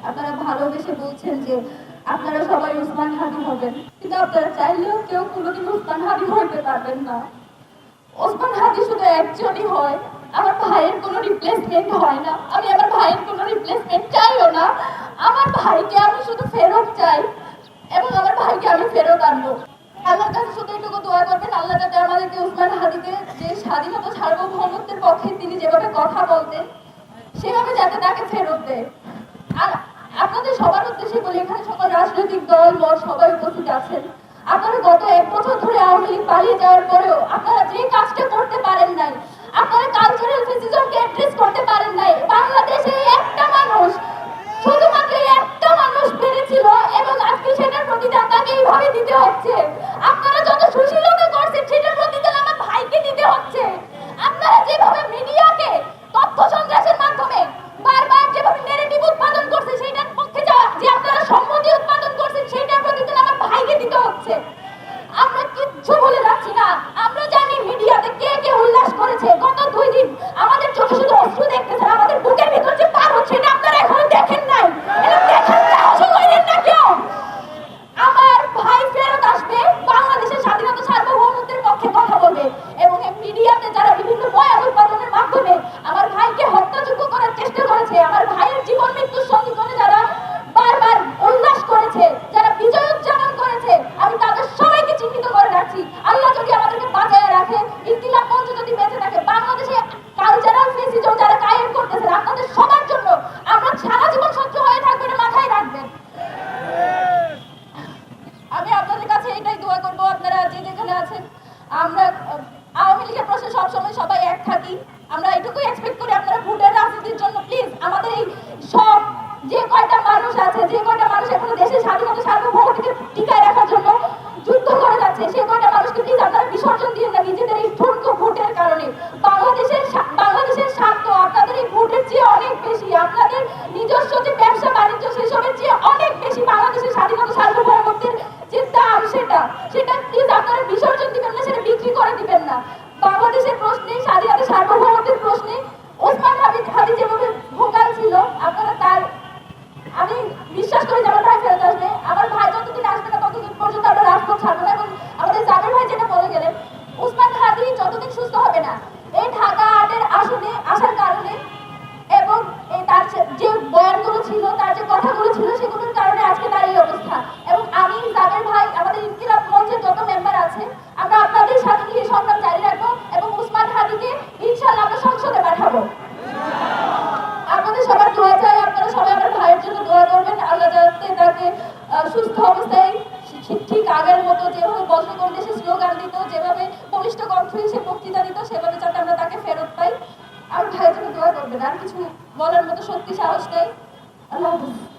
আপনারা ভালোবেসে বলছেন যে আপনারা সবাই ওসমান হাদি হবেন, কিন্তু আপনারা চাইলেও কেউ কোনোদিন ওসমান হাদি হইতে পারবেন না। ওসমান হাদি শুধু একজনই হয়। আমার ভাইয়ের কোনো রিপ্লেসমেন্ট হয় না। আমি আমার ভাইয়ের কোনো রিপ্লেসমেন্ট চাইও না। আমার ভাইকে আমি শুধু ফেরত চাই এবং আমার ভাইকে আমি ফেরত আনবো। আল্লাহর কাছে শুধু এটুকু দোয়া করবেন, আল্লাহ যাতে আমাদেরকে ওসমান হাদিকে যে স্বাধীনতা সার্বভৌমত্বের পক্ষে তিনি যেভাবে কথা বলতেন সেভাবে যাতে তাকে ফেরত দেয়। আর আপনাদের সবার উদ্দেশ্যে বলি, এখানে সকল রাজনৈতিক দল মত সবাই উপস্থিত আছেন। আপনারা গত 1 বছর ধরে আওয়ামী লীগ পালিয়ে যাওয়ার পরেও আপনারা যে কাজটা করতে পারেন নাই, আপনারা কালচারাল ফেসিজমকে অ্যাড্রেস করতে পারেন নাই। বাংলাদেশে একটা মানুষ, শুধুমাত্র একটা মানুষ পেরেছিল এবং আজকে সেটার প্রতিদান তাকে এইভাবে দিতে হচ্ছে। আপনারা যত সুশীলতা করছেন সেটার প্রতিদান আমার ভাইকে দিতে হচ্ছে। আপনারা যেভাবে মিডিয়াকে তথ্য সন্ত্রাসের মাধ্যমে বারবার যেভাবে নেগেটিভ উৎপাদন করছে সেটার পক্ষে যে আপনারা সম্মতি উৎপাদন করছেন সেটার প্রতিদান আমার ভাইকে দিতে হচ্ছে। আমরা কিচ্ছু বলে যাচ্ছি না। আমরা জানি মিডিয়াতে কে কে উল্লাস করেছে। গত 2 দিন আমাদের চোখে শুধু অশ্রু দেখতেছেন, আমাদের বুকের ভিতর যে পার হচ্ছে এটা আপনারা এখনো দেখেন নাই। এটা দেখার সাহস করেন না কেউ। আমার ভাই ফেরত আসবে, বাংলাদেশের স্বাধীনতা সার্বভৌমত্বের পক্ষে কথা বলবে এবং এই মিডিয়াতে যারা বিভিন্ন বয়ান উৎপাদনের মাধ্যমে আমার ভাইকে হত্যাযোগ্য করার চেষ্টা করেছে, আমার ভাইয়ের জীবন মৃত্যুর সঙ্গে করে যারা বারবার উল্লাস করেছে, যারা বিজয় উদযাপন করেছে, আমি তাদের সবাইকে চিহ্নিত করে রাখছি। আল্লাহ যদি আমাদেরকে বাঁচায় রাখে, ইনকিলাব মঞ্চ যদি বেঁচে থাকে, বাংলাদেশে কালচারাল ফেসিজম যারা কায়েম করতেছে আপনাদের সবার জন্য আমরা সারা জীবন শত্রু হয়ে থাকবো, এটা মাথায় রাখবেন। আমি আপনাদের কাছে এটাই দোয়া করবো, আপনারা যে যেখানে আছেন, আমরা আওয়ামী লীগের প্রশ্নে সবসময় সবাই এক থাকি। আমরা এটুকুই এক্সপেক্ট করি আপনারা ভোটের রাজনীতির জন্য প্লিজ আমাদের এই সব যে কয়টা মানুষ আছে, যে কয়টা মানুষ এখনো দেশের স্বাধীনতা সার্বভৌমত্বকে টিকায় রাখার জন্য যুদ্ধ করে যাচ্ছে, সে কয়টা মানুষকে প্লিজ আপনারা বিসর্জন দিয়ে না নিজেদের এই ঠুনকো ভোটের কারণে। বাংলাদেশের স্বার্থ আপনাদের এই ভোটের চেয়ে অনেক বেশি, আপনাদের নিজস্ব যে ব্যবসা বাণিজ্য সেসবের চেয়ে অনেক বেশি বাংলাদেশের স্বাধীনতা সার্বভৌমত্বের যে দাম সেটা প্লিজ আপনারা বিসর্জন দিবেন না, সেটা বিক্রি করে দিবেন না। বাংলাদেশের প্রশ্নে, স্বাধীনতা সার্বভৌমত্বের প্রশ্নে ওসমান হাদি যেভাবে ভোকাল ছিল, আপনারা তার, আমি বিশ্বাস করি যে আমার ভাই ফেরত আসবে। আমার ভাই যতদিন আসবে না ততদিন পর্যন্ত আমরা রাজপথ ছাড়বো না। এবং আমাদের জাবের ভাই যেটা বলে গেলেন, ওসমান হাদি যতদিন সুস্থ হবে না এই ঢাকা 8-এর আসনে আসার কারণে এবং তার যে বয়ানগুলো ছিল, তার যে কথাগুলো ছিল সেগুলোর কারণে আজকে তার এই অবস্থা। এবং আমি, জাবের ভাই, আমাদের ইনকিলাব মঞ্চের যত মেম্বার আছে, আমরা আপনাদের সাথে নিয়ে সংগ্রাম জারি রাখবো এবং ওসমান হাদিকে ইনশাআল্লাহ আমরা সংসদে পাঠাবো। আপনাদের সবার দোয়া চাই, আপনারা সবাই আমার ভাইয়ের জন্য দোয়া করবেন। আল্লাহ যাতে তাকে সুস্থ অবস্থায় ঠিক আগের মতো যেভাবে বছর করে দেশে স্লোগান দিত, যেভাবে বলিষ্ঠ কণ্ঠে সে বক্তৃতা দিত, সেভাবে যাতে আমরা তাকে ফেরত পাই। আমার ভাইয়ের জন্য দোয়া করবেন। আর কিছু বলার মতো সত্যি সাহস নেই। আল্লাহ হাফেজ।